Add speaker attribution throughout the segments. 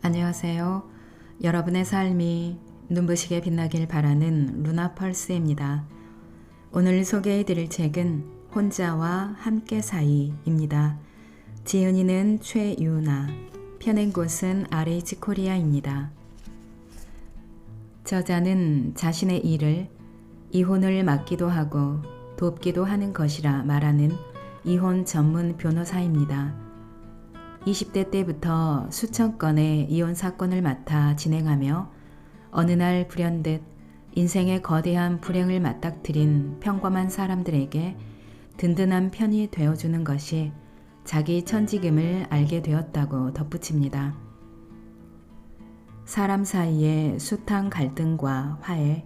Speaker 1: 안녕하세요. 여러분의 삶이 눈부시게 빛나길 바라는 루나펄스입니다. 오늘 소개해 드릴 책은 혼자와 함께 사이입니다. 지은이는 최유나, 펴낸 곳은 RH 코리아입니다. 저자는 자신의 일을 이혼을 막기도 하고 돕기도 하는 것이라 말하는 이혼 전문 변호사입니다. 20대 때부터 수천 건의 이혼 사건을 맡아 진행하며 어느 날 불현듯 인생의 거대한 불행을 맞닥뜨린 평범한 사람들에게 든든한 편이 되어주는 것이 자기 천직임을 알게 되었다고 덧붙입니다. 사람 사이의 숱한 갈등과 화해,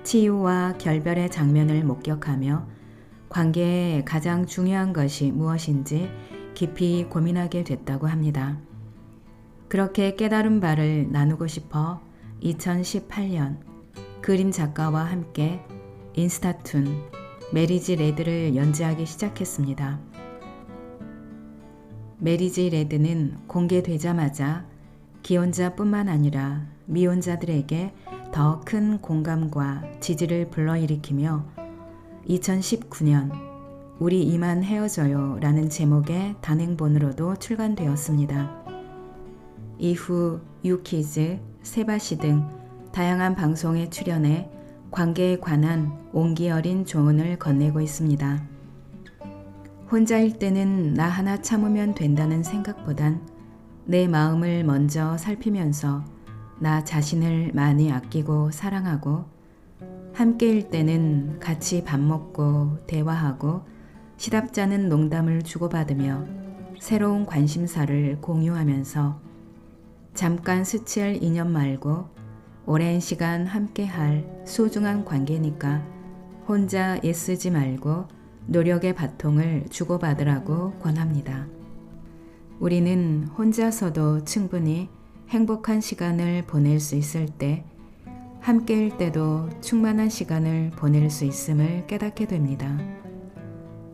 Speaker 1: 치유와 결별의 장면을 목격하며 관계에 가장 중요한 것이 무엇인지 깊이 고민하게 됐다고 합니다. 그렇게 깨달은 바를 나누고 싶어 2018년 그림 작가와 함께 인스타툰 메리지 레드를 연재하기 시작했습니다. 메리지 레드는 공개되자마자 기혼자뿐만 아니라 미혼자들에게 더 큰 공감과 지지를 불러일으키며 2019년 우리 이만 헤어져요 라는 제목의 단행본으로도 출간되었습니다. 이후 유키즈, 세바시 등 다양한 방송에 출연해 관계에 관한 온기 어린 조언을 건네고 있습니다. 혼자일 때는 나 하나 참으면 된다는 생각보단 내 마음을 먼저 살피면서 나 자신을 많이 아끼고 사랑하고 함께일 때는 같이 밥 먹고 대화하고 시답잖은 농담을 주고받으며 새로운 관심사를 공유하면서 잠깐 스칠 인연 말고 오랜 시간 함께할 소중한 관계니까 혼자 애쓰지 말고 노력의 바통을 주고받으라고 권합니다. 우리는 혼자서도 충분히 행복한 시간을 보낼 수 있을 때 함께일 때도 충만한 시간을 보낼 수 있음을 깨닫게 됩니다.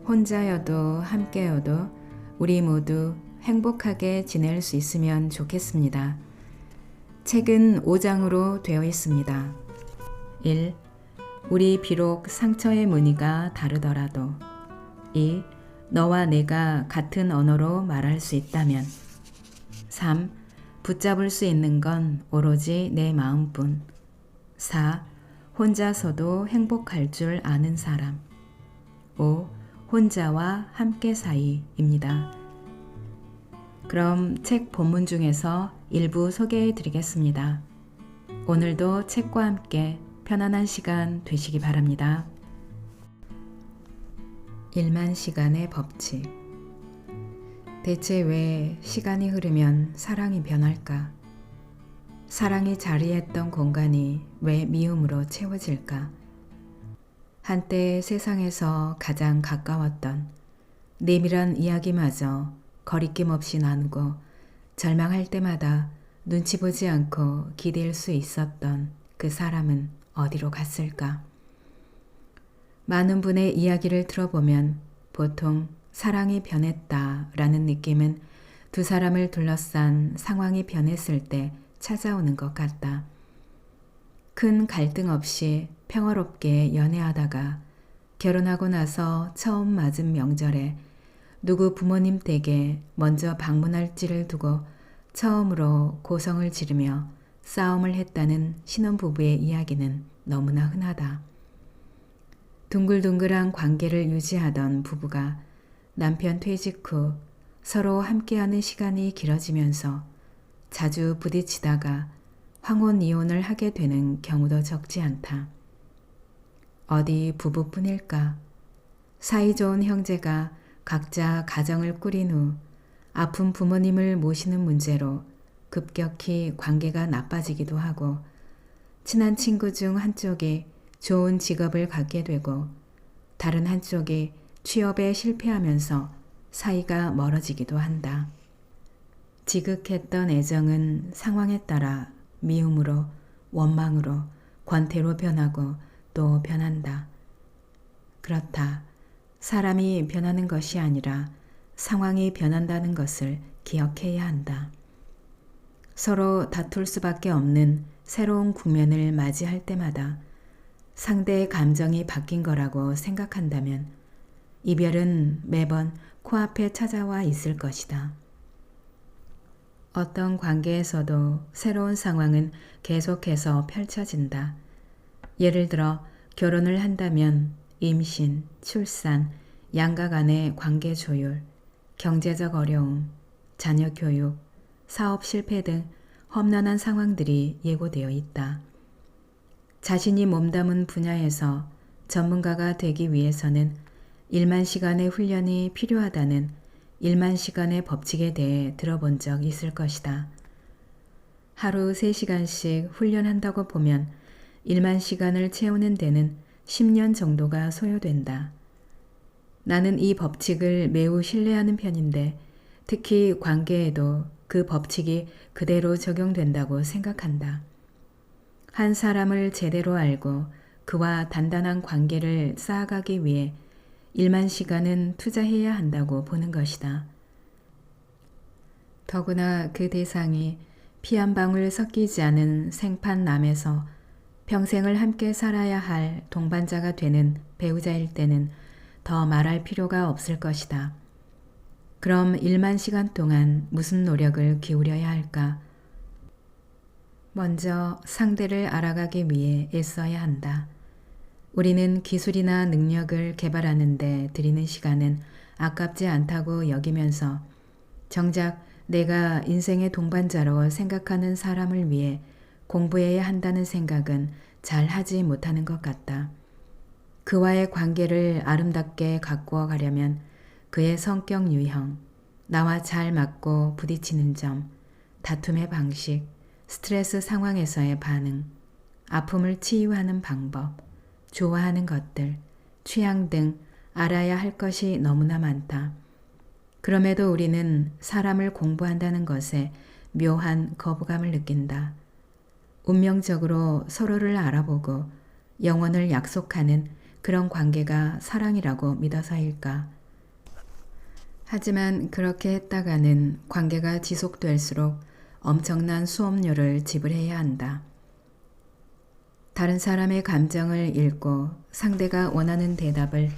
Speaker 1: 혼자여도 함께여도 우리 모두 행복하게 지낼 수 있으면 좋겠습니다. 책은 5장으로 되어 있습니다. 1. 우리 비록 상처의 무늬가 다르더라도 2. 너와 내가 같은 언어로 말할 수 있다면 3. 붙잡을 수 있는 건 오로지 내 마음뿐 4. 혼자서도 행복할 줄 아는 사람 5. 혼자와 함께 사이입니다. 그럼 책 본문 중에서 일부 소개해 드리겠습니다. 오늘도 책과 함께 편안한 시간 되시기 바랍니다. 1만 시간의 법칙. 대체 왜 시간이 흐르면 사랑이 변할까? 사랑이 자리했던 공간이 왜 미움으로 채워질까? 한때 세상에서 가장 가까웠던 내밀한 이야기마저 거리낌 없이 나누고 절망할 때마다 눈치 보지 않고 기댈 수 있었던 그 사람은 어디로 갔을까? 많은 분의 이야기를 들어보면 보통 사랑이 변했다라는 느낌은 두 사람을 둘러싼 상황이 변했을 때 찾아오는 것 같다. 큰 갈등 없이 평화롭게 연애하다가 결혼하고 나서 처음 맞은 명절에 누구 부모님 댁에 먼저 방문할지를 두고 처음으로 고성을 지르며 싸움을 했다는 신혼부부의 이야기는 너무나 흔하다. 둥글둥글한 관계를 유지하던 부부가 남편 퇴직 후 서로 함께하는 시간이 길어지면서 자주 부딪히다가 황혼 이혼을 하게 되는 경우도 적지 않다. 어디 부부뿐일까? 사이좋은 형제가 각자 가정을 꾸린 후 아픈 부모님을 모시는 문제로 급격히 관계가 나빠지기도 하고 친한 친구 중 한쪽이 좋은 직업을 갖게 되고 다른 한쪽이 취업에 실패하면서 사이가 멀어지기도 한다. 지극했던 애정은 상황에 따라 미움으로, 원망으로, 권태로 변하고 또 변한다. 그렇다. 사람이 변하는 것이 아니라 상황이 변한다는 것을 기억해야 한다. 서로 다툴 수밖에 없는 새로운 국면을 맞이할 때마다 상대의 감정이 바뀐 거라고 생각한다면 이별은 매번 코앞에 찾아와 있을 것이다. 어떤 관계에서도 새로운 상황은 계속해서 펼쳐진다. 예를 들어 결혼을 한다면 임신, 출산, 양가 간의 관계 조율, 경제적 어려움, 자녀 교육, 사업 실패 등 험난한 상황들이 예고되어 있다. 자신이 몸담은 분야에서 전문가가 되기 위해서는 1만 시간의 훈련이 필요하다는 1만 시간의 법칙에 대해 들어본 적 있을 것이다. 하루 3시간씩 훈련한다고 보면 1만 시간을 채우는 데는 10년 정도가 소요된다. 나는 이 법칙을 매우 신뢰하는 편인데 특히 관계에도 그 법칙이 그대로 적용된다고 생각한다. 한 사람을 제대로 알고 그와 단단한 관계를 쌓아가기 위해 1만 시간은 투자해야 한다고 보는 것이다. 더구나 그 대상이 피 한 방울 섞이지 않은 생판남에서 평생을 함께 살아야 할 동반자가 되는 배우자일 때는 더 말할 필요가 없을 것이다. 그럼 1만 시간 동안 무슨 노력을 기울여야 할까? 먼저 상대를 알아가기 위해 애써야 한다. 우리는 기술이나 능력을 개발하는 데 들이는 시간은 아깝지 않다고 여기면서 정작 내가 인생의 동반자로 생각하는 사람을 위해 공부해야 한다는 생각은 잘 하지 못하는 것 같다. 그와의 관계를 아름답게 가꾸어 가려면 그의 성격 유형, 나와 잘 맞고 부딪히는 점, 다툼의 방식, 스트레스 상황에서의 반응, 아픔을 치유하는 방법, 좋아하는 것들, 취향 등 알아야 할 것이 너무나 많다. 그럼에도 우리는 사람을 공부한다는 것에 묘한 거부감을 느낀다. 운명적으로 서로를 알아보고 영원을 약속하는 그런 관계가 사랑이라고 믿어서일까? 하지만 그렇게 했다가는 관계가 지속될수록 엄청난 수업료를 지불해야 한다. 다른 사람의 감정을 읽고 상대가 원하는 대답을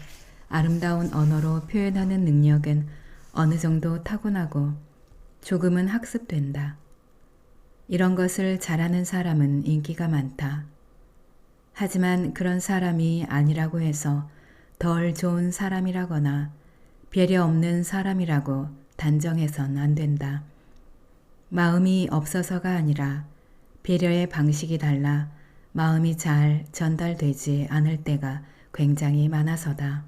Speaker 1: 아름다운 언어로 표현하는 능력은 어느 정도 타고나고 조금은 학습된다. 이런 것을 잘하는 사람은 인기가 많다. 하지만 그런 사람이 아니라고 해서 덜 좋은 사람이라거나 배려 없는 사람이라고 단정해선 안 된다. 마음이 없어서가 아니라 배려의 방식이 달라 마음이 잘 전달되지 않을 때가 굉장히 많아서다.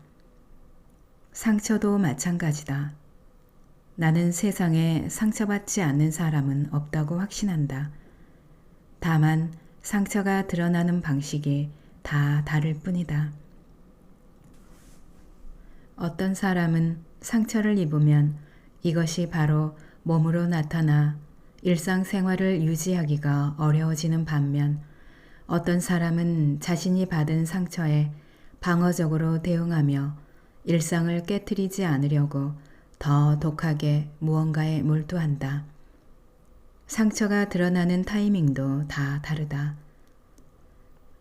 Speaker 1: 상처도 마찬가지다. 나는 세상에 상처받지 않는 사람은 없다고 확신한다. 다만 상처가 드러나는 방식이 다 다를 뿐이다. 어떤 사람은 상처를 입으면 이것이 바로 몸으로 나타나 일상생활을 유지하기가 어려워지는 반면 어떤 사람은 자신이 받은 상처에 방어적으로 대응하며 일상을 깨트리지 않으려고 더 독하게 무언가에 몰두한다. 상처가 드러나는 타이밍도 다 다르다.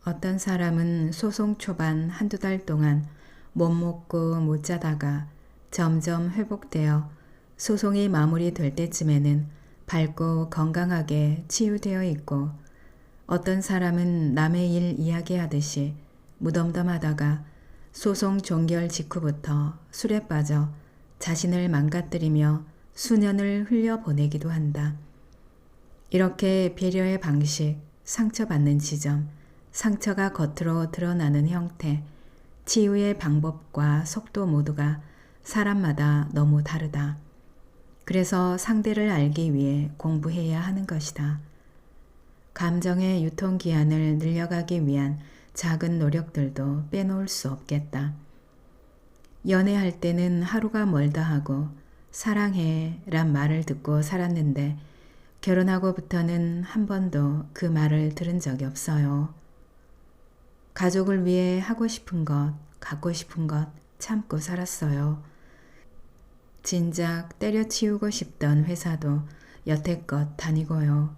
Speaker 1: 어떤 사람은 소송 초반 한두 달 동안 못 먹고 못 자다가 점점 회복되어 소송이 마무리될 때쯤에는 밝고 건강하게 치유되어 있고 어떤 사람은 남의 일 이야기하듯이 무덤덤하다가 소송 종결 직후부터 술에 빠져 자신을 망가뜨리며 수년을 흘려보내기도 한다. 이렇게 배려의 방식, 상처받는 지점, 상처가 겉으로 드러나는 형태, 치유의 방법과 속도 모두가 사람마다 너무 다르다. 그래서 상대를 알기 위해 공부해야 하는 것이다. 감정의 유통기한을 늘려가기 위한 작은 노력들도 빼놓을 수 없겠다. 연애할 때는 하루가 멀다 하고 사랑해 란 말을 듣고 살았는데 결혼하고부터는 한 번도 그 말을 들은 적이 없어요. 가족을 위해 하고 싶은 것, 갖고 싶은 것 참고 살았어요. 진작 때려치우고 싶던 회사도 여태껏 다니고요.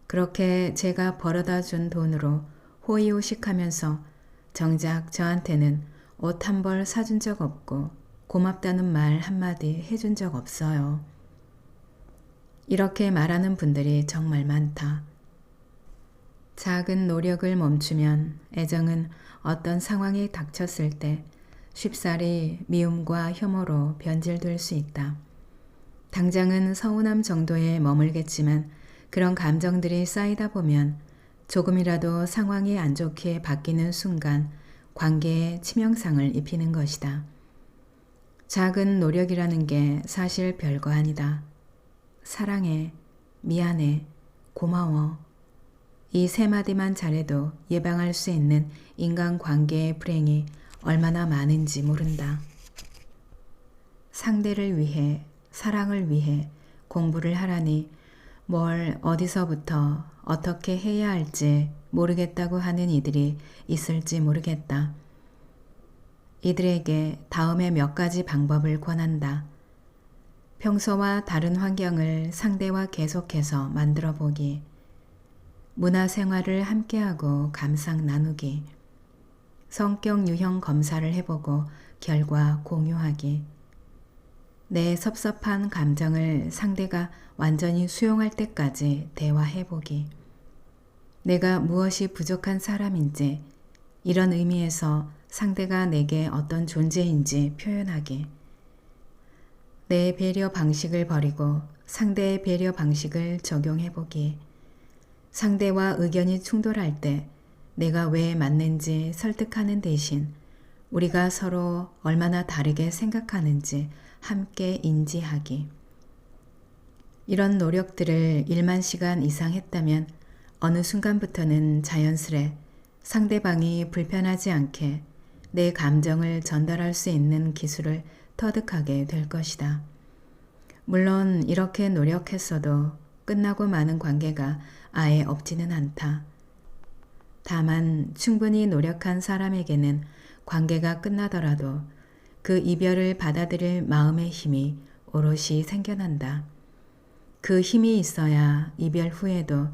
Speaker 1: 그렇게 제가 벌어다 준 돈으로 호의호식하면서 정작 저한테는 옷 한 벌 사준 적 없고 고맙다는 말 한마디 해준 적 없어요. 이렇게 말하는 분들이 정말 많다. 작은 노력을 멈추면 애정은 어떤 상황이 닥쳤을 때 쉽사리 미움과 혐오로 변질될 수 있다. 당장은 서운함 정도에 머물겠지만 그런 감정들이 쌓이다 보면 조금이라도 상황이 안 좋게 바뀌는 순간 관계에 치명상을 입히는 것이다. 작은 노력이라는 게 사실 별거 아니다. 사랑해, 미안해, 고마워. 이 세 마디만 잘해도 예방할 수 있는 인간관계의 불행이 얼마나 많은지 모른다. 상대를 위해, 사랑을 위해 공부를 하라니 뭘 어디서부터 어떻게 해야 할지 모르겠다고 하는 이들이 있을지 모르겠다. 이들에게 다음에 몇 가지 방법을 권한다. 평소와 다른 환경을 상대와 계속해서 만들어 보기. 문화생활을 함께하고 감상 나누기. 성격 유형 검사를 해보고 결과 공유하기. 내 섭섭한 감정을 상대가 완전히 수용할 때까지 대화해보기. 내가 무엇이 부족한 사람인지, 이런 의미에서 상대가 내게 어떤 존재인지 표현하기. 내 배려 방식을 버리고 상대의 배려 방식을 적용해보기. 상대와 의견이 충돌할 때 내가 왜 맞는지 설득하는 대신 우리가 서로 얼마나 다르게 생각하는지 함께 인지하기. 이런 노력들을 1만 시간 이상 했다면 어느 순간부터는 자연스레 상대방이 불편하지 않게 내 감정을 전달할 수 있는 기술을 터득하게 될 것이다. 물론 이렇게 노력했어도 끝나고 마는 관계가 아예 없지는 않다. 다만 충분히 노력한 사람에게는 관계가 끝나더라도 그 이별을 받아들일 마음의 힘이 오롯이 생겨난다. 그 힘이 있어야 이별 후에도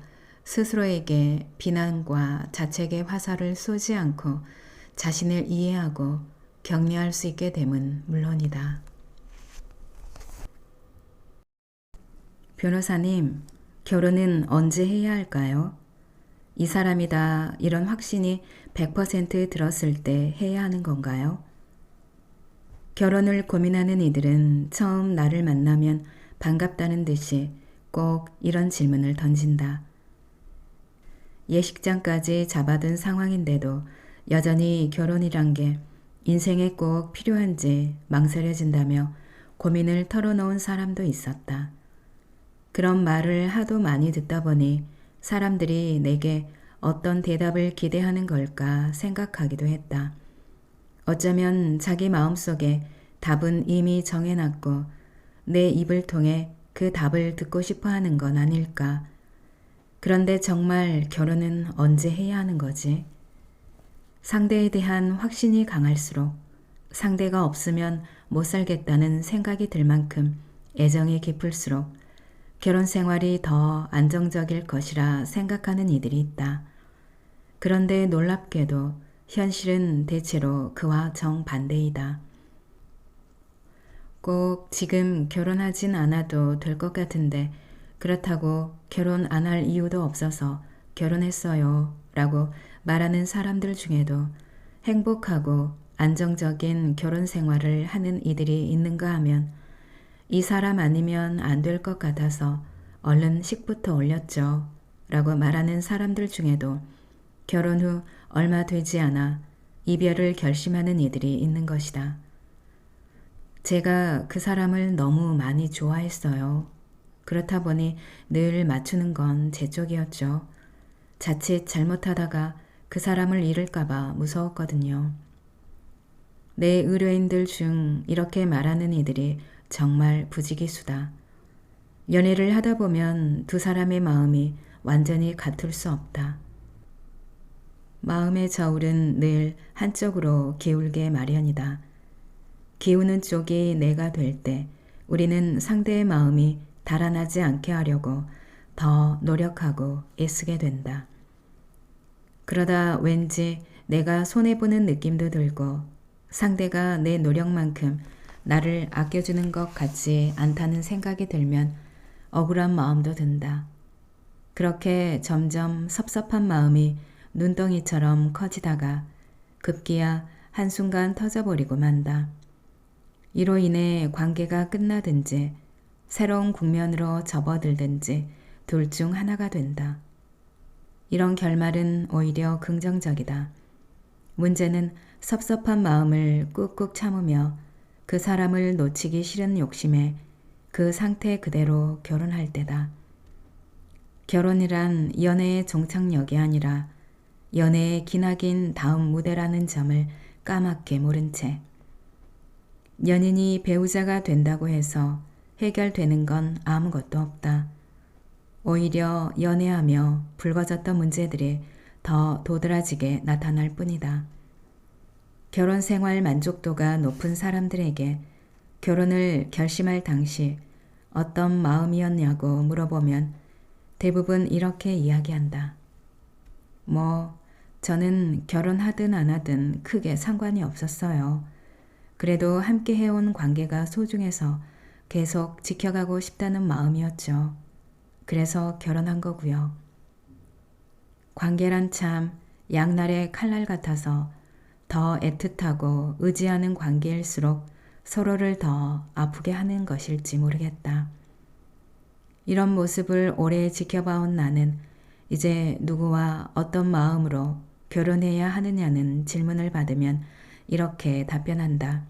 Speaker 1: 스스로에게 비난과 자책의 화살을 쏘지 않고 자신을 이해하고 격려할 수 있게 됨은 물론이다. 변호사님, 결혼은 언제 해야 할까요? 이 사람이다 이런 확신이 100% 들었을 때 해야 하는 건가요? 결혼을 고민하는 이들은 처음 나를 만나면 반갑다는 듯이 꼭 이런 질문을 던진다. 예식장까지 잡아둔 상황인데도 여전히 결혼이란 게 인생에 꼭 필요한지 망설여진다며 고민을 털어놓은 사람도 있었다. 그런 말을 하도 많이 듣다 보니 사람들이 내게 어떤 대답을 기대하는 걸까 생각하기도 했다. 어쩌면 자기 마음속에 답은 이미 정해놨고 내 입을 통해 그 답을 듣고 싶어 하는 건 아닐까. 그런데 정말 결혼은 언제 해야 하는 거지? 상대에 대한 확신이 강할수록 상대가 없으면 못 살겠다는 생각이 들 만큼 애정이 깊을수록 결혼 생활이 더 안정적일 것이라 생각하는 이들이 있다. 그런데 놀랍게도 현실은 대체로 그와 정반대이다. 꼭 지금 결혼하진 않아도 될 것 같은데 그렇다고 결혼 안 할 이유도 없어서 결혼했어요 라고 말하는 사람들 중에도 행복하고 안정적인 결혼 생활을 하는 이들이 있는가 하면 이 사람 아니면 안 될 것 같아서 얼른 식부터 올렸죠 라고 말하는 사람들 중에도 결혼 후 얼마 되지 않아 이별을 결심하는 이들이 있는 것이다. 제가 그 사람을 너무 많이 좋아했어요. 그렇다 보니 늘 맞추는 건 제 쪽이었죠. 자칫 잘못하다가 그 사람을 잃을까봐 무서웠거든요. 내 의뢰인들 중 이렇게 말하는 이들이 정말 부지기수다. 연애를 하다 보면 두 사람의 마음이 완전히 같을 수 없다. 마음의 저울은 늘 한쪽으로 기울게 마련이다. 기우는 쪽이 내가 될 때 우리는 상대의 마음이 달아나지 않게 하려고 더 노력하고 애쓰게 된다. 그러다 왠지 내가 손해보는 느낌도 들고 상대가 내 노력만큼 나를 아껴주는 것 같지 않다는 생각이 들면 억울한 마음도 든다. 그렇게 점점 섭섭한 마음이 눈덩이처럼 커지다가 급기야 한순간 터져버리고 만다. 이로 인해 관계가 끝나든지 새로운 국면으로 접어들든지 둘 중 하나가 된다. 이런 결말은 오히려 긍정적이다. 문제는 섭섭한 마음을 꾹꾹 참으며 그 사람을 놓치기 싫은 욕심에 그 상태 그대로 결혼할 때다. 결혼이란 연애의 종착역이 아니라 연애의 기나긴 다음 무대라는 점을 까맣게 모른 채 연인이 배우자가 된다고 해서 해결되는 건 아무것도 없다. 오히려 연애하며 불거졌던 문제들이 더 도드라지게 나타날 뿐이다. 결혼 생활 만족도가 높은 사람들에게 결혼을 결심할 당시 어떤 마음이었냐고 물어보면 대부분 이렇게 이야기한다. 저는 결혼하든 안 하든 크게 상관이 없었어요. 그래도 함께 해온 관계가 소중해서 계속 지켜가고 싶다는 마음이었죠. 그래서 결혼한 거고요. 관계란 참 양날의 칼날 같아서 더 애틋하고 의지하는 관계일수록 서로를 더 아프게 하는 것일지 모르겠다. 이런 모습을 오래 지켜봐온 나는 이제 누구와 어떤 마음으로 결혼해야 하느냐는 질문을 받으면 이렇게 답변한다.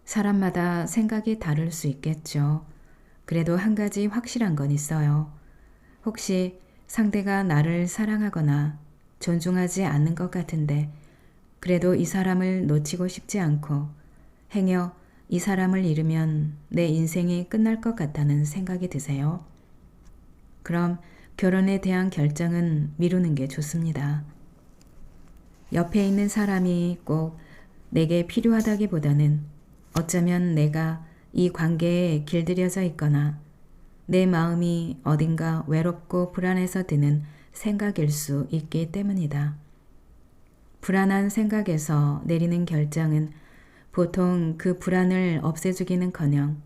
Speaker 1: 사람마다 생각이 다를 수 있겠죠. 그래도 한 가지 확실한 건 있어요. 혹시 상대가 나를 사랑하거나 존중하지 않는 것 같은데 그래도 이 사람을 놓치고 싶지 않고 행여 이 사람을 잃으면 내 인생이 끝날 것 같다는 생각이 드세요? 그럼 결혼에 대한 결정은 미루는 게 좋습니다. 옆에 있는 사람이 꼭 내게 필요하다기보다는 어쩌면 내가 이 관계에 길들여져 있거나 내 마음이 어딘가 외롭고 불안해서 드는 생각일 수 있기 때문이다. 불안한 생각에서 내리는 결정은 보통 그 불안을 없애주기는커녕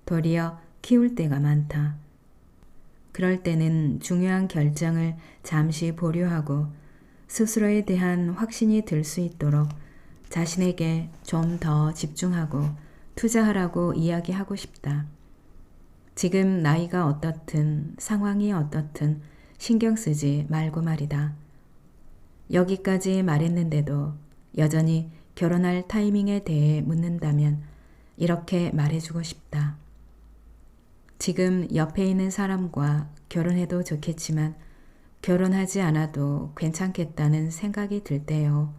Speaker 1: 도리어 키울 때가 많다. 그럴 때는 중요한 결정을 잠시 보류하고 스스로에 대한 확신이 들 수 있도록 자신에게 좀 더 집중하고 투자하라고 이야기하고 싶다. 지금 나이가 어떻든 상황이 어떻든 신경 쓰지 말고 말이다. 여기까지 말했는데도 여전히 결혼할 타이밍에 대해 묻는다면 이렇게 말해주고 싶다. 지금 옆에 있는 사람과 결혼해도 좋겠지만 결혼하지 않아도 괜찮겠다는 생각이 들 때요.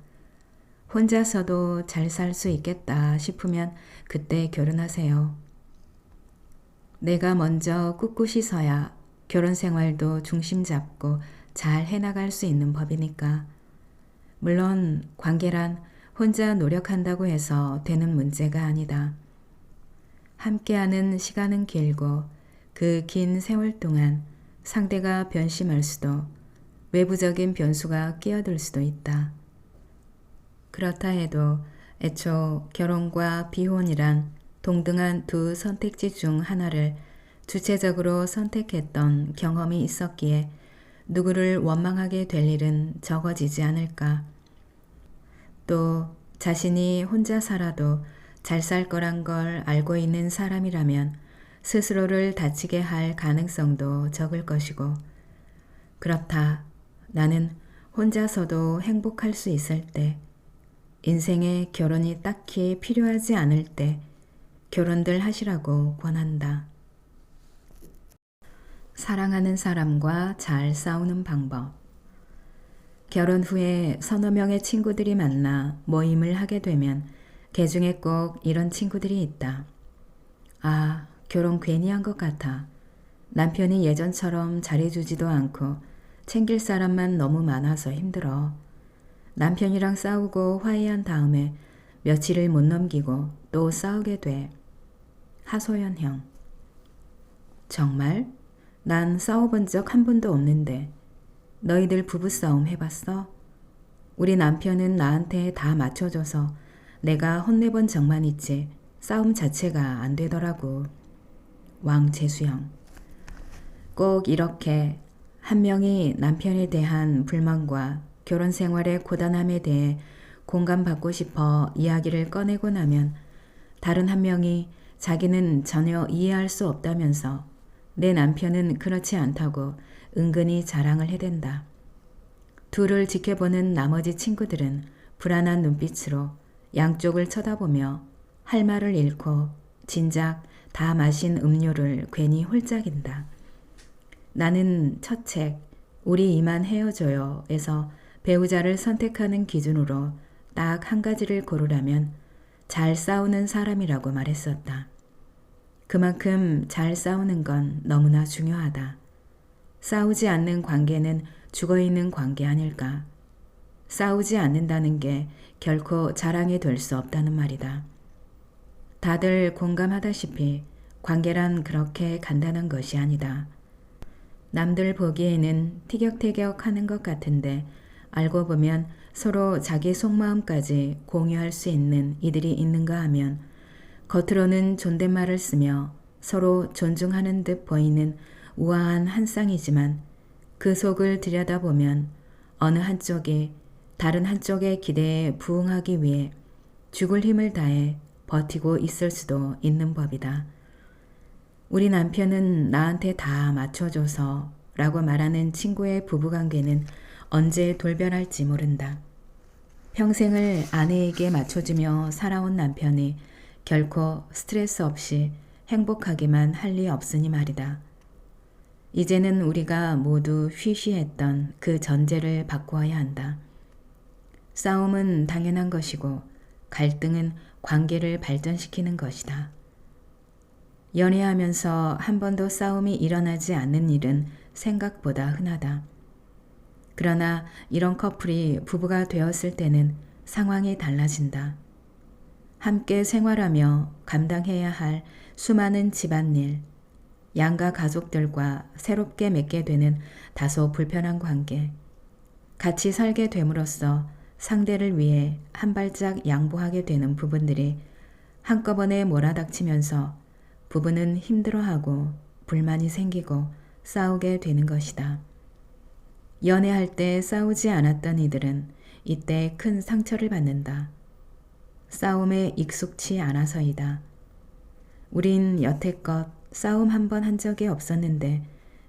Speaker 1: 혼자서도 잘 살 수 있겠다 싶으면 그때 결혼하세요. 내가 먼저 꿋꿋이 서야 결혼 생활도 중심 잡고 잘 해나갈 수 있는 법이니까. 물론 관계란 혼자 노력한다고 해서 되는 문제가 아니다. 함께하는 시간은 길고 그 긴 세월 동안 상대가 변심할 수도 외부적인 변수가 끼어들 수도 있다. 그렇다 해도 애초 결혼과 비혼이란 동등한 두 선택지 중 하나를 주체적으로 선택했던 경험이 있었기에 누구를 원망하게 될 일은 적어지지 않을까. 또 자신이 혼자 살아도 잘 살 거란 걸 알고 있는 사람이라면 스스로를 다치게 할 가능성도 적을 것이고, 그렇다. 나는 혼자서도 행복할 수 있을 때, 인생에 결혼이 딱히 필요하지 않을 때 결혼들 하시라고 권한다. 사랑하는 사람과 잘 싸우는 방법. 결혼 후에 서너 명의 친구들이 만나 모임을 하게 되면 개중에 꼭 이런 친구들이 있다. 아, 결혼 괜히 한 것 같아. 남편이 예전처럼 잘해주지도 않고 챙길 사람만 너무 많아서 힘들어. 남편이랑 싸우고 화해한 다음에 며칠을 못 넘기고 또 싸우게 돼. 하소연형. 정말? 난 싸워본 적 한 번도 없는데 너희들 부부싸움 해봤어? 우리 남편은 나한테 다 맞춰줘서 내가 혼내본 적만 있지 싸움 자체가 안 되더라고. 왕재수영. 꼭 이렇게 한 명이 남편에 대한 불만과 결혼 생활의 고단함에 대해 공감받고 싶어 이야기를 꺼내고 나면 다른 한 명이 자기는 전혀 이해할 수 없다면서 내 남편은 그렇지 않다고 은근히 자랑을 해댄다. 둘을 지켜보는 나머지 친구들은 불안한 눈빛으로 양쪽을 쳐다보며 할 말을 잃고 진작 다 마신 음료를 괜히 홀짝인다. 나는 첫 책 우리 이만 헤어져요 에서 배우자를 선택하는 기준으로 딱 한 가지를 고르라면 잘 싸우는 사람이라고 말했었다. 그만큼 잘 싸우는 건 너무나 중요하다. 싸우지 않는 관계는 죽어있는 관계 아닐까. 싸우지 않는다는 게 결코 자랑이 될 수 없다는 말이다. 다들 공감하다시피 관계란 그렇게 간단한 것이 아니다. 남들 보기에는 티격태격 하는 것 같은데 알고 보면 서로 자기 속마음까지 공유할 수 있는 이들이 있는가 하면 겉으로는 존댓말을 쓰며 서로 존중하는 듯 보이는 우아한 한 쌍이지만 그 속을 들여다보면 어느 한쪽이 다른 한쪽의 기대에 부응하기 위해 죽을 힘을 다해 버티고 있을 수도 있는 법이다. 우리 남편은 나한테 다 맞춰줘서 라고 말하는 친구의 부부관계는 언제 돌변할지 모른다. 평생을 아내에게 맞춰주며 살아온 남편이 결코 스트레스 없이 행복하기만 할 리 없으니 말이다. 이제는 우리가 모두 쉬쉬했던 그 전제를 바꾸어야 한다. 싸움은 당연한 것이고 갈등은 관계를 발전시키는 것이다. 연애하면서 한 번도 싸움이 일어나지 않는 일은 생각보다 흔하다. 그러나 이런 커플이 부부가 되었을 때는 상황이 달라진다. 함께 생활하며 감당해야 할 수많은 집안일, 양가 가족들과 새롭게 맺게 되는 다소 불편한 관계, 같이 살게 됨으로써 상대를 위해 한 발짝 양보하게 되는 부분들이 한꺼번에 몰아닥치면서 부부는 힘들어하고 불만이 생기고 싸우게 되는 것이다. 연애할 때 싸우지 않았던 이들은 이때 큰 상처를 받는다. 싸움에 익숙치 않아서이다. 우린 여태껏 싸움 한 번 한 적이 없었는데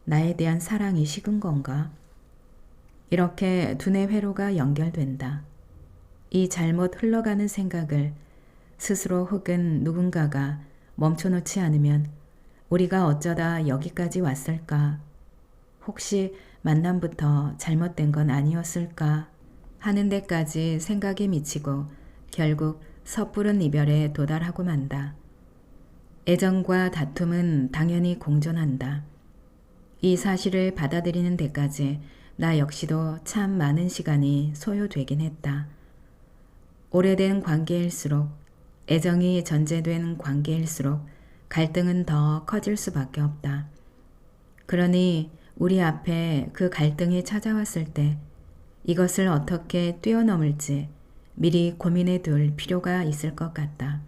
Speaker 1: 나에 대한 사랑이 식은 건가? 이렇게 두뇌 회로가 연결된다. 이 잘못 흘러가는 생각을 스스로 혹은 누군가가 멈춰놓지 않으면 우리가 어쩌다 여기까지 왔을까? 혹시 만남부터 잘못된 건 아니었을까? 하는 데까지 생각이 미치고 결국 섣부른 이별에 도달하고 만다. 애정과 다툼은 당연히 공존한다. 이 사실을 받아들이는 데까지 나 역시도 참 많은 시간이 소요되긴 했다. 오래된 관계일수록 애정이 전제된 관계일수록 갈등은 더 커질 수밖에 없다. 그러니 우리 앞에 그 갈등이 찾아왔을 때 이것을 어떻게 뛰어넘을지 미리 고민해 둘 필요가 있을 것 같다.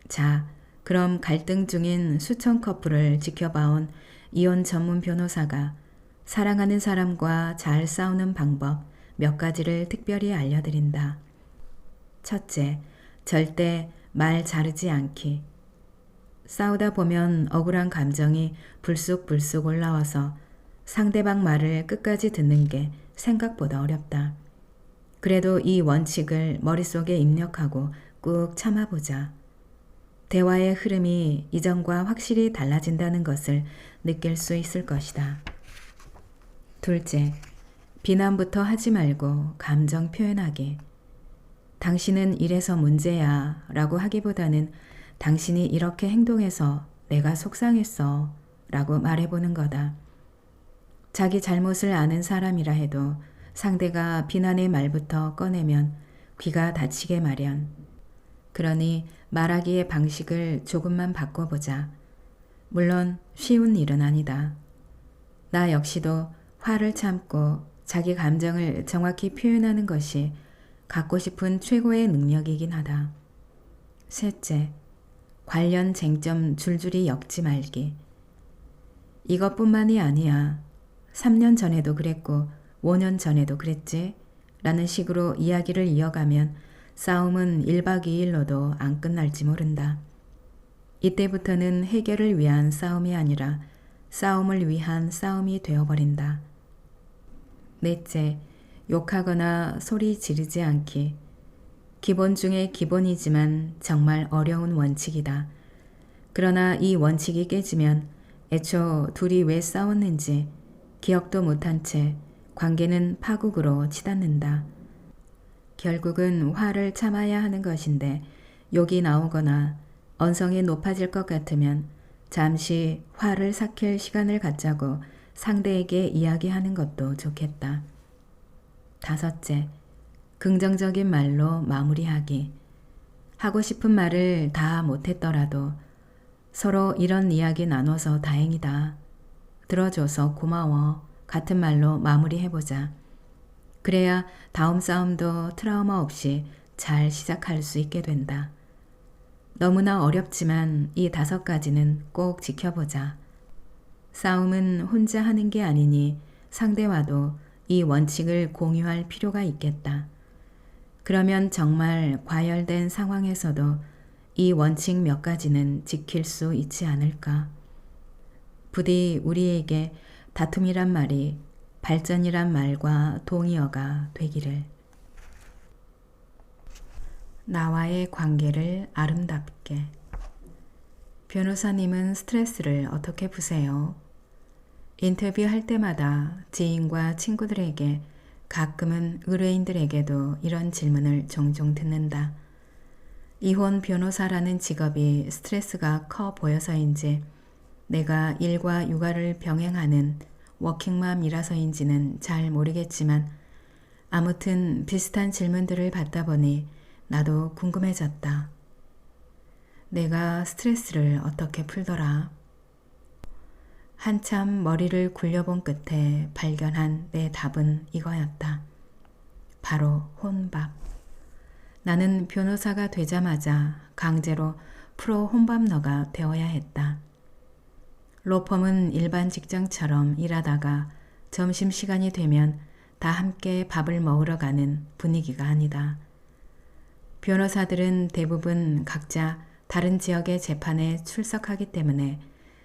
Speaker 1: 자, 그럼 갈등 중인 수천 커플을 지켜봐온 이혼 전문 변호사가 사랑하는 사람과 잘 싸우는 방법 몇 가지를 특별히 알려드린다. 첫째, 절대 말 자르지 않기. 싸우다 보면 억울한 감정이 불쑥불쑥 올라와서 상대방 말을 끝까지 듣는 게 생각보다 어렵다. 그래도 이 원칙을 머릿속에 입력하고 꾹 참아보자. 대화의 흐름이 이전과 확실히 달라진다는 것을 느낄 수 있을 것이다. 둘째, 비난부터 하지 말고 감정 표현하기. 당신은 이래서 문제야 라고 하기보다는 당신이 이렇게 행동해서 내가 속상했어 라고 말해보는 거다. 자기 잘못을 아는 사람이라 해도 상대가 비난의 말부터 꺼내면 귀가 다치게 마련. 그러니 말하기의 방식을 조금만 바꿔보자. 물론 쉬운 일은 아니다. 나 역시도 화를 참고 자기 감정을 정확히 표현하는 것이 갖고 싶은 최고의 능력이긴 하다. 셋째, 관련 쟁점 줄줄이 엮지 말기. 이것뿐만이 아니야. 3년 전에도 그랬고 5년 전에도 그랬지? 라는 식으로 이야기를 이어가면 싸움은 1박 2일로도 안 끝날지 모른다. 이때부터는 해결을 위한 싸움이 아니라 싸움을 위한 싸움이 되어버린다. 넷째, 욕하거나 소리 지르지 않기. 기본 중에 기본이지만 정말 어려운 원칙이다. 그러나 이 원칙이 깨지면 애초 둘이 왜 싸웠는지 기억도 못한 채 관계는 파국으로 치닫는다. 결국은 화를 참아야 하는 것인데 욕이 나오거나 언성이 높아질 것 같으면 잠시 화를 삭힐 시간을 갖자고 상대에게 이야기하는 것도 좋겠다. 다섯째, 긍정적인 말로 마무리하기. 하고 싶은 말을 다 못했더라도 서로 이런 이야기 나눠서 다행이다. 들어줘서 고마워. 같은 말로 마무리해보자. 그래야 다음 싸움도 트라우마 없이 잘 시작할 수 있게 된다. 너무나 어렵지만 이 5가지는 꼭 지켜보자. 싸움은 혼자 하는 게 아니니 상대와도 이 원칙을 공유할 필요가 있겠다. 그러면 정말 과열된 상황에서도 이 원칙 몇 가지는 지킬 수 있지 않을까. 부디 우리에게 다툼이란 말이 발전이란 말과 동의어가 되기를. 나와의 관계를 아름답게. 변호사님은 스트레스를 어떻게 푸세요? 인터뷰할 때마다 지인과 친구들에게 가끔은 의뢰인들에게도 이런 질문을 종종 듣는다. 이혼 변호사라는 직업이 스트레스가 커 보여서인지 내가 일과 육아를 병행하는 워킹맘이라서인지는 잘 모르겠지만 아무튼 비슷한 질문들을 받다 보니 나도 궁금해졌다. 내가 스트레스를 어떻게 풀더라? 한참 머리를 굴려본 끝에 발견한 내 답은 이거였다. 바로 혼밥. 나는 변호사가 되자마자 강제로 프로 혼밥러가 되어야 했다. 로펌은 일반 직장처럼 일하다가 점심시간이 되면 다 함께 밥을 먹으러 가는 분위기가 아니다. 변호사들은 대부분 각자 다른 지역의 재판에 출석하기 때문에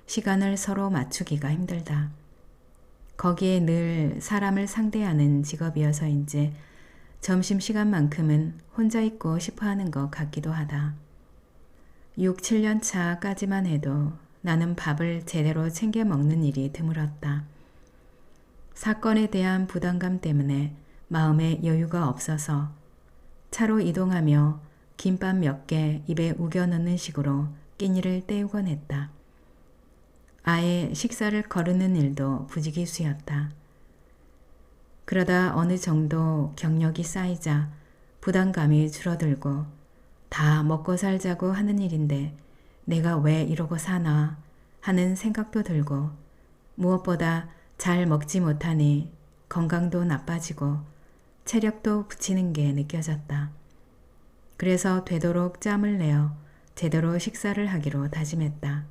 Speaker 1: 시간을 서로 맞추기가 힘들다. 거기에 늘 사람을 상대하는 직업이어서인지 점심시간만큼은 혼자 있고 싶어하는 것 같기도 하다. 6, 7년 차까지만 해도 나는 밥을 제대로 챙겨 먹는 일이 드물었다. 사건에 대한 부담감 때문에 마음에 여유가 없어서 차로 이동하며 김밥 몇 개 입에 우겨 넣는 식으로 끼니를 때우곤 했다. 아예 식사를 거르는 일도 부지기수였다. 그러다 어느 정도 경력이 쌓이자 부담감이 줄어들고 다 먹고 살자고 하는 일인데 내가 왜 이러고 사나 하는 생각도 들고 무엇보다 잘 먹지 못하니 건강도 나빠지고 체력도 붙이는 게 느껴졌다. 그래서 되도록 짬을 내어 제대로 식사를 하기로 다짐했다.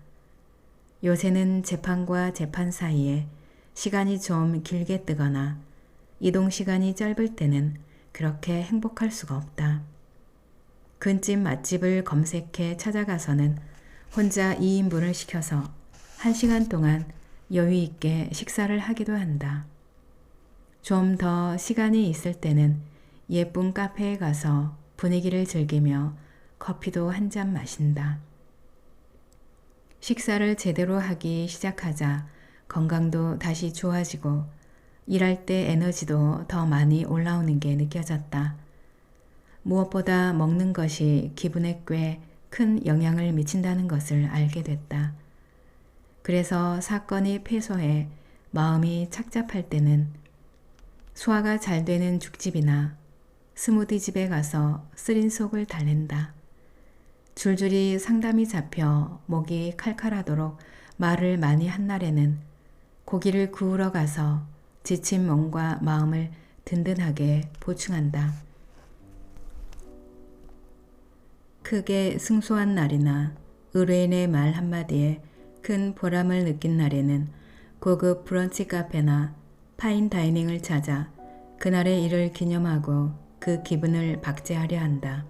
Speaker 1: 요새는 재판과 재판 사이에 시간이 좀 길게 뜨거나 이동 시간이 짧을 때는 그렇게 행복할 수가 없다. 근집 맛집을 검색해 찾아가서는 혼자 2인분을 시켜서 1시간 동안 여유 있게 식사를 하기도 한다. 좀 더 시간이 있을 때는 예쁜 카페에 가서 분위기를 즐기며 커피도 한 잔 마신다. 식사를 제대로 하기 시작하자 건강도 다시 좋아지고 일할 때 에너지도 더 많이 올라오는 게 느껴졌다. 무엇보다 먹는 것이 기분에 꽤 큰 영향을 미친다는 것을 알게 됐다. 그래서 사건이 패소해 마음이 착잡할 때는 소화가 잘 되는 죽집이나 스무디집에 가서 쓰린 속을 달랜다. 줄줄이 상담이 잡혀 목이 칼칼하도록 말을 많이 한 날에는 고기를 구우러 가서 지친 몸과 마음을 든든하게 보충한다. 크게 승소한 날이나 의뢰인의 말 한마디에 큰 보람을 느낀 날에는 고급 브런치 카페나 파인 다이닝을 찾아 그날의 일을 기념하고 그 기분을 박제하려 한다.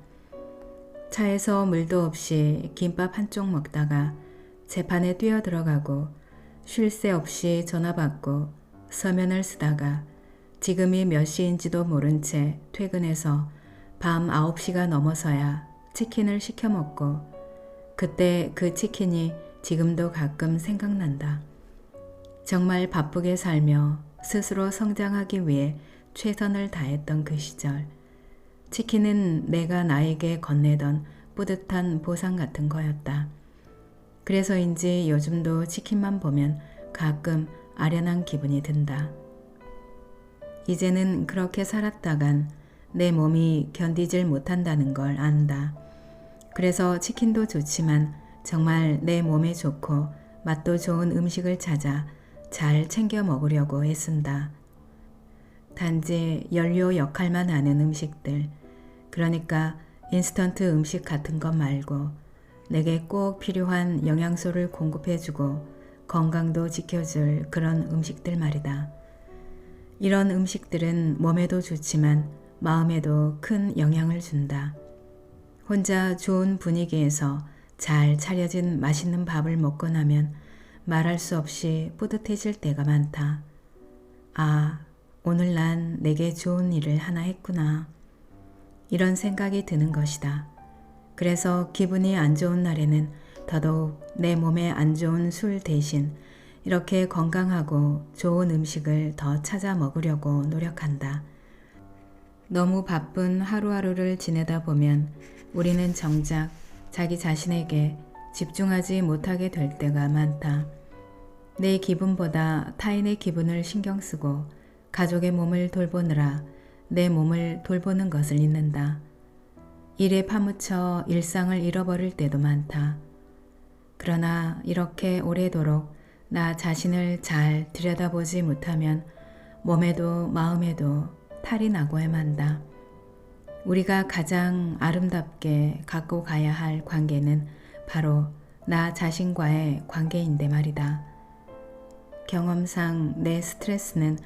Speaker 1: 차에서 물도 없이 김밥 한 쪽 먹다가 재판에 뛰어들어가고 쉴 새 없이 전화 받고 서면을 쓰다가 지금이 몇 시인지도 모른 채 퇴근해서 밤 9시가 넘어서야 치킨을 시켜 먹고 그때 그 치킨이 지금도 가끔 생각난다. 정말 바쁘게 살며 스스로 성장하기 위해 최선을 다했던 그 시절. 치킨은 내가 나에게 건네던 뿌듯한 보상 같은 거였다. 그래서인지 요즘도 치킨만 보면 가끔 아련한 기분이 든다. 이제는 그렇게 살았다간 내 몸이 견디질 못한다는 걸 안다. 그래서 치킨도 좋지만 정말 내 몸에 좋고 맛도 좋은 음식을 찾아 잘 챙겨 먹으려고 애쓴다. 단지 연료 역할만 하는 음식들, 그러니까 인스턴트 음식 같은 것 말고 내게 꼭 필요한 영양소를 공급해주고 건강도 지켜줄 그런 음식들 말이다. 이런 음식들은 몸에도 좋지만 마음에도 큰 영향을 준다. 혼자 좋은 분위기에서 잘 차려진 맛있는 밥을 먹고 나면 말할 수 없이 뿌듯해질 때가 많다. 아, 오늘 난 내게 좋은 일을 하나 했구나. 이런 생각이 드는 것이다. 그래서 기분이 안 좋은 날에는 더더욱 내 몸에 안 좋은 술 대신 이렇게 건강하고 좋은 음식을 더 찾아 먹으려고 노력한다. 너무 바쁜 하루하루를 지내다 보면 우리는 정작 자기 자신에게 집중하지 못하게 될 때가 많다. 내 기분보다 타인의 기분을 신경 쓰고 가족의 몸을 돌보느라 내 몸을 돌보는 것을 잊는다. 일에 파묻혀 일상을 잃어버릴 때도 많다. 그러나 이렇게 오래도록 나 자신을 잘 들여다보지 못하면 몸에도 마음에도 탈이 나고야 만다. 우리가 가장 아름답게 갖고 가야 할 관계는 바로 나 자신과의 관계인데 말이다. 경험상 내 스트레스는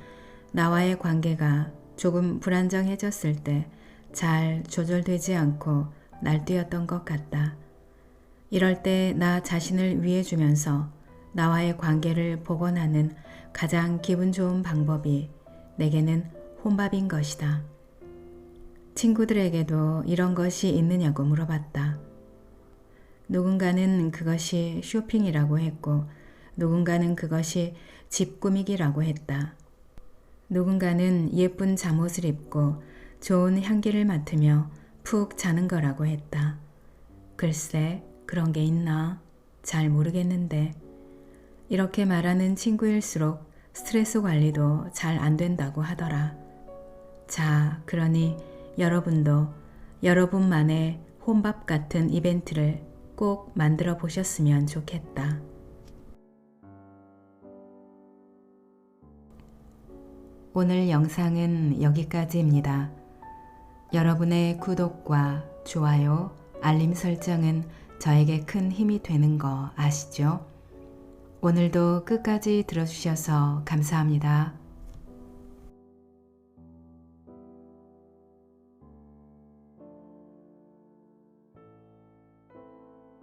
Speaker 1: 나와의 관계가 조금 불안정해졌을 때 잘 조절되지 않고 날뛰었던 것 같다. 이럴 때 나 자신을 위해주면서 나와의 관계를 복원하는 가장 기분 좋은 방법이 내게는 혼밥인 것이다. 친구들에게도 이런 것이 있느냐고 물어봤다. 누군가는 그것이 쇼핑이라고 했고 누군가는 그것이 집 꾸미기라고 했다. 누군가는 예쁜 잠옷을 입고 좋은 향기를 맡으며 푹 자는 거라고 했다. 글쎄, 그런 게 있나? 잘 모르겠는데. 이렇게 말하는 친구일수록 스트레스 관리도 잘 안 된다고 하더라. 자, 그러니 여러분도 여러분만의 혼밥 같은 이벤트를 꼭 만들어 보셨으면 좋겠다. 오늘 영상은 여기까지입니다. 여러분의 구독과 좋아요, 알림 설정은 저에게 큰 힘이 되는 거 아시죠? 오늘도 끝까지 들어주셔서 감사합니다.